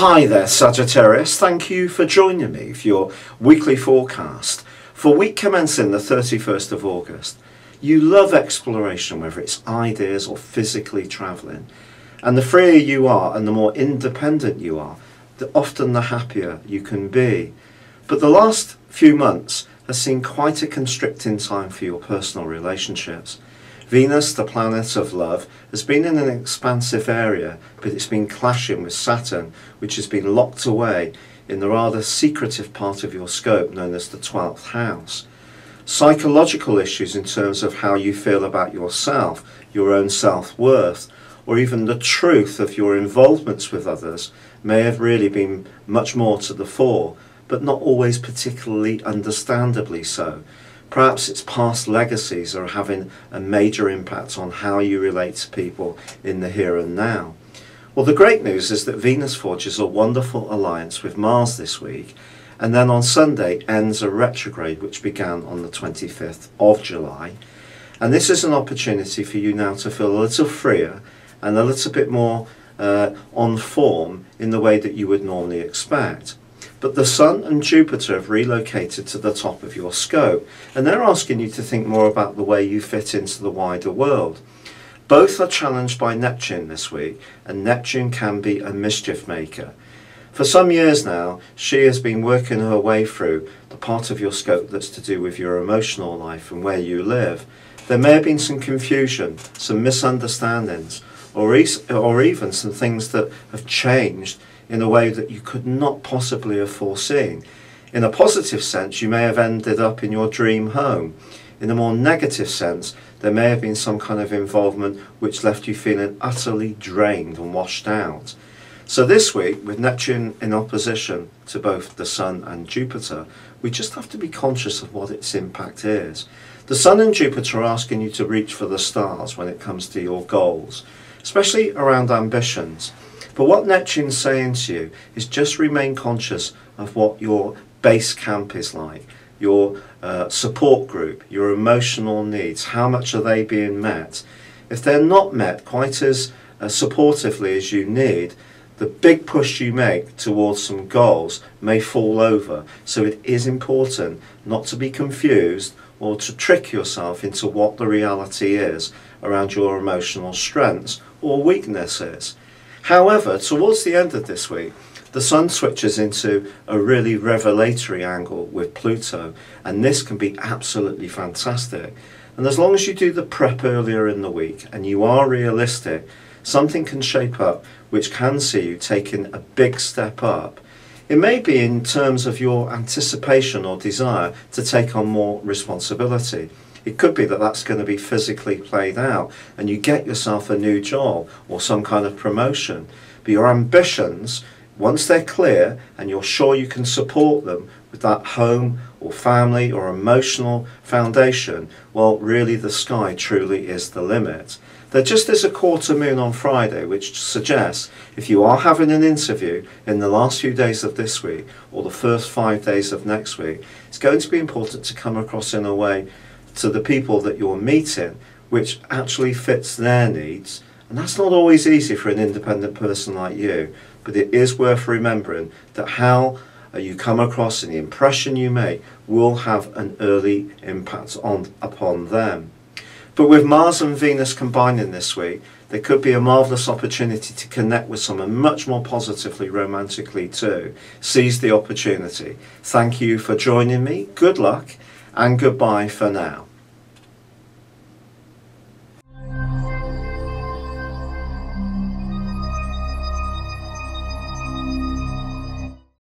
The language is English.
Hi there, Sagittarius. Thank you for joining me for your weekly forecast for week commencing the 31st of August. You love exploration, whether it's ideas or physically travelling. And the freer you are and the more independent you are, often the happier you can be. But the last few months has seen quite a constricting time for your personal relationships. Venus, the planet of love, has been in an expansive area, but it's been clashing with Saturn, which has been locked away in the rather secretive part of your scope known as the 12th house. Psychological issues in terms of how you feel about yourself, your own self-worth, or even the truth of your involvements with others may have really been much more to the fore, but not always particularly understandably so. Perhaps its past legacies are having a major impact on how you relate to people in the here and now. Well, the great news is that Venus forges a wonderful alliance with Mars this week, and then on Sunday ends a retrograde which began on the 25th of July. And this is an opportunity for you now to feel a little freer and a little bit more on form in the way that you would normally expect. But the Sun and Jupiter have relocated to the top of your scope, and they're asking you to think more about the way you fit into the wider world. Both are challenged by Neptune this week, and Neptune can be a mischief maker. For some years now, she has been working her way through the part of your scope that's to do with your emotional life and where you live. There may have been some confusion, some misunderstandings, or even some things that have changed in a way that you could not possibly have foreseen. In a positive sense, you may have ended up in your dream home. In a more negative sense, there may have been some kind of involvement which left you feeling utterly drained and washed out. So this week, with Neptune in opposition to both the Sun and Jupiter, we just have to be conscious of what its impact is. The Sun and Jupiter are asking you to reach for the stars when it comes to your goals, especially around ambitions. But what Neptune's saying to you is just remain conscious of what your base camp is like, your support group, your emotional needs, how much are they being met. If they're not met quite as supportively as you need, the big push you make towards some goals may fall over. So it is important not to be confused or to trick yourself into what the reality is around your emotional strengths or weaknesses. However, towards the end of this week, the Sun switches into a really revelatory angle with Pluto, and this can be absolutely fantastic. And as long as you do the prep earlier in the week and you are realistic, something can shape up which can see you taking a big step up. It may be in terms of your anticipation or desire to take on more responsibility. It could be that that's going to be physically played out and you get yourself a new job or some kind of promotion. But your ambitions, once they're clear and you're sure you can support them with that home or family or emotional foundation, well, really the sky truly is the limit. There just is a quarter moon on Friday which suggests if you are having an interview in the last few days of this week or the first 5 days of next week, it's going to be important to come across in a way to the people that you're meeting which actually fits their needs. And that's not always easy for an independent person like you, but it is worth remembering that how you come across and the impression you make will have an early impact upon them. But with Mars and Venus combining this week, there could be a marvellous opportunity to connect with someone much more positively, romantically too. Seize the opportunity. Thank you for joining me. Good luck and goodbye for now.